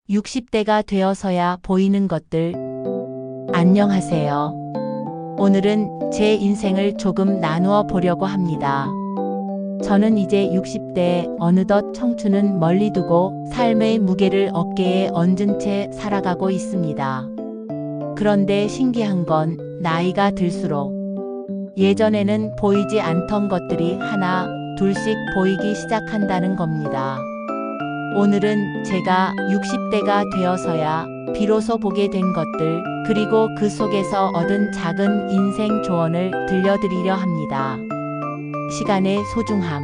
60대가 되어서야 보이는 것들. 안녕하세요. 오늘은 제 인생을 조금 나누어 보려고 합니다. 저는 이제 60대, 어느덧 청춘은 멀리 두고 삶의 무게를 어깨에 얹은 채 살아가고 있습니다. 그런데 신기한 건 나이가 들수록 예전에는 보이지 않던 것들이 하나, 둘씩 보이기 시작한다는 겁니다. 오늘은 제가 60대가 되어서야 비로소 보게 된 것들, 그리고 그 속에서 얻은 작은 인생 조언을 들려드리려 합니다. 시간의 소중함.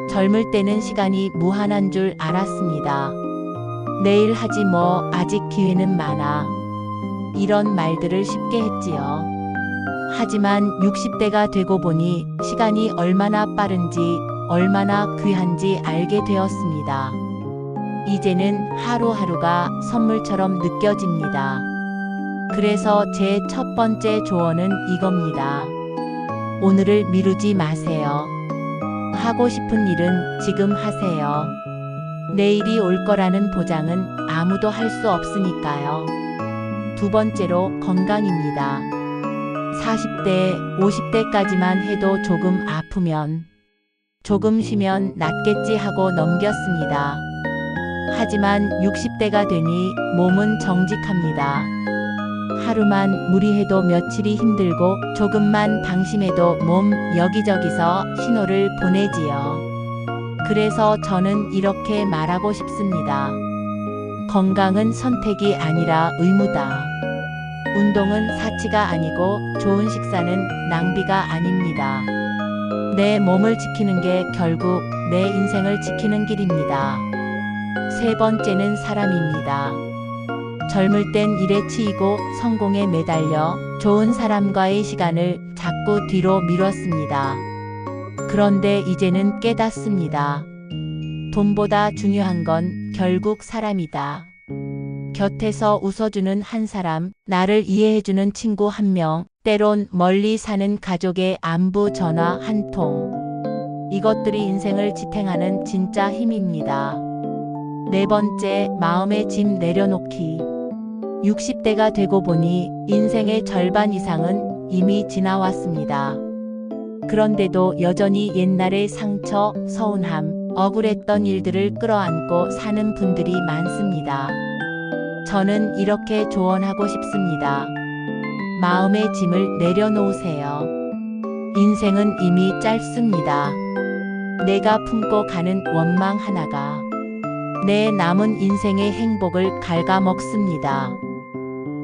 젊을 때는 시간이 무한한 줄 알았습니다. 내일 하지 뭐, 아직 기회는 많아. 이런 말들을 쉽게 했지요. 하지만 60대가 되고 보니 시간이 얼마나 빠른지, 얼마나 귀한지 알게 되었습니다. 이제는 하루하루가 선물처럼 느껴집니다. 그래서 제 첫 번째 조언은 이겁니다. 오늘을 미루지 마세요. 하고 싶은 일은 지금 하세요. 내일이 올 거라는 보장은 아무도 할 수 없으니까요. 두 번째로 건강입니다. 40대, 50대까지만 해도 조금 아프면, 조금 쉬면 낫겠지 하고 넘겼습니다. 하지만 60대가 되니 몸은 정직합니다. 하루만 무리해도 며칠이 힘들고 조금만 방심해도 몸 여기저기서 신호를 보내지요. 그래서 저는 이렇게 말하고 싶습니다. 건강은 선택이 아니라 의무다. 운동은 사치가 아니고 좋은 식사는 낭비가 아닙니다. 내 몸을 지키는 게 결국 내 인생을 지키는 길입니다. 세 번째는 사람입니다. 젊을 땐 일에 치이고 성공에 매달려 좋은 사람과의 시간을 자꾸 뒤로 미뤘습니다. 그런데 이제는 깨닫습니다. 돈보다 중요한 건 결국 사람이다. 곁에서 웃어주는 한 사람, 나를 이해해주는 친구 한 명, 때론 멀리 사는 가족의 안부 전화 한 통. 이것들이 인생을 지탱하는 진짜 힘입니다. 네 번째, 마음의 짐 내려놓기. 60대가 되고 보니 인생의 절반 이상은 이미 지나왔습니다. 그런데도 여전히 옛날의 상처, 서운함, 억울했던 일들을 끌어안고 사는 분들이 많습니다. 저는 이렇게 조언하고 싶습니다. 마음의 짐을 내려놓으세요. 인생은 이미 짧습니다. 내가 품고 가는 원망 하나가 내 남은 인생의 행복을 갉아먹습니다.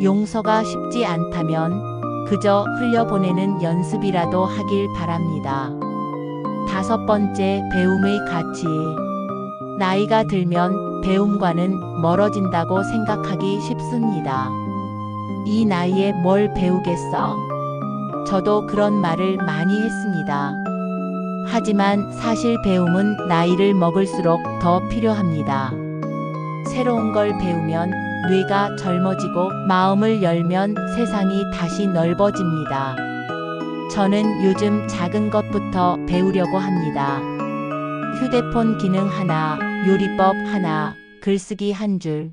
용서가 쉽지 않다면 그저 흘려보내는 연습이라도 하길 바랍니다. 다섯 번째, 배움의 가치. 나이가 들면 배움과는 멀어진다고 생각하기 쉽습니다. 이 나이에 뭘 배우겠어? 저도 그런 말을 많이 했습니다. 하지만 사실 배움은 나이를 먹을수록 더 필요합니다. 새로운 걸 배우면 뇌가 젊어지고 마음을 열면 세상이 다시 넓어집니다. 저는 요즘 작은 것부터 배우려고 합니다. 휴대폰 기능 하나, 요리법 하나, 글쓰기 한 줄.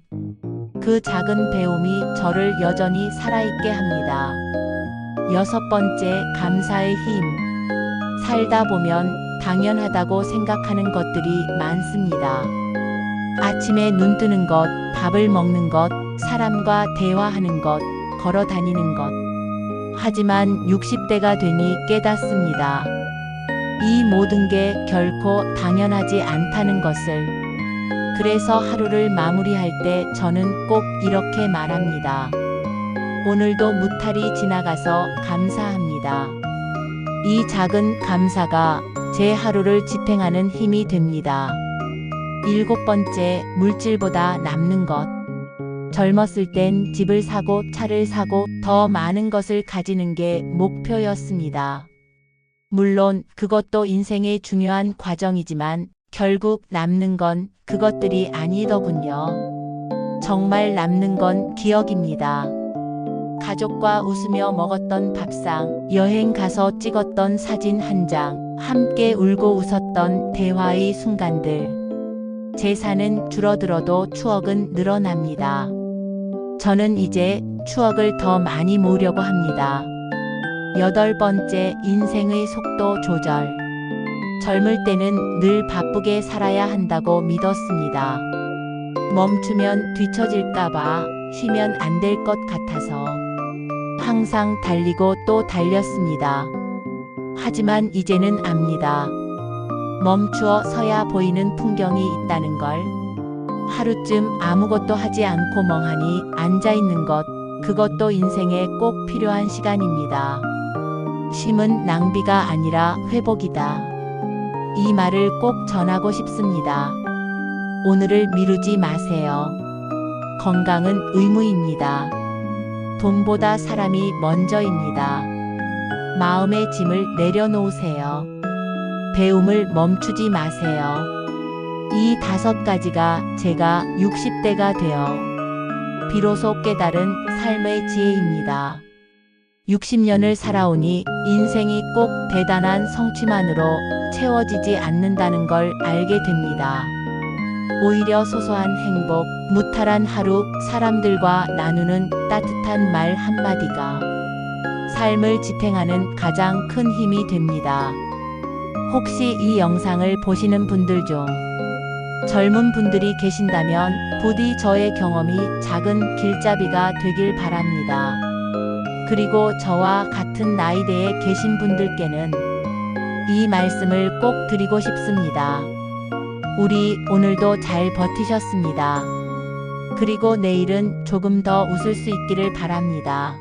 그 작은 배움이 저를 여전히 살아있게 합니다. 여섯 번째, 감사의 힘. 살다 보면 당연하다고 생각하는 것들이 많습니다. 아침에 눈 뜨는 것, 밥을 먹는 것, 사람과 대화하는 것, 걸어 다니는 것. 하지만 60대가 되니 깨닫습니다. 이 모든 게 결코 당연하지 않다는 것을. 그래서 하루를 마무리할 때 저는 꼭 이렇게 말합니다. 오늘도 무탈이 지나가서 감사합니다. 이 작은 감사가 제 하루를 지탱하는 힘이 됩니다. 일곱 번째, 물질보다 남는 것. 젊었을 땐 집을 사고 차를 사고 더 많은 것을 가지는 게 목표였습니다. 물론 그것도 인생의 중요한 과정이지만 결국 남는 건 그것들이 아니더군요. 정말 남는 건 기억입니다. 가족과 웃으며 먹었던 밥상, 여행 가서 찍었던 사진 한 장, 함께 울고 웃었던 대화의 순간들. 재산은 줄어들어도 추억은 늘어납니다. 저는 이제 추억을 더 많이 모으려고 합니다. 8번째, 인생의 속도 조절. 젊을 때는 늘 바쁘게 살아야 한다고 믿었습니다. 멈추면 뒤처질까봐, 쉬면 안 될 것 같아서 항상 달리고 또 달렸습니다. 하지만 이제는 압니다. 멈추어 서야 보이는 풍경이 있다는 걸. 하루쯤 아무것도 하지 않고 멍하니 앉아 있는 것, 그것도 인생에 꼭 필요한 시간입니다. 쉼은 낭비가 아니라 회복이다. 이 말을 꼭 전하고 싶습니다. 오늘을 미루지 마세요. 건강은 의무입니다. 돈보다 사람이 먼저입니다. 마음의 짐을 내려놓으세요. 배움을 멈추지 마세요. 이 5가지가 제가 60대가 되어 비로소 깨달은 삶의 지혜입니다. 60년을 살아오니 인생이 꼭 대단한 성취만으로 채워지지 않는다는 걸 알게 됩니다. 오히려 소소한 행복, 무탈한 하루, 사람들과 나누는 따뜻한 말 한마디가 삶을 지탱하는 가장 큰 힘이 됩니다. 혹시 이 영상을 보시는 분들 중 젊은 분들이 계신다면 부디 저의 경험이 작은 길잡이가 되길 바랍니다. 그리고 저와 같은 나이대에 계신 분들께는 이 말씀을 꼭 드리고 싶습니다. 우리 오늘도 잘 버티셨습니다. 그리고 내일은 조금 더 웃을 수 있기를 바랍니다.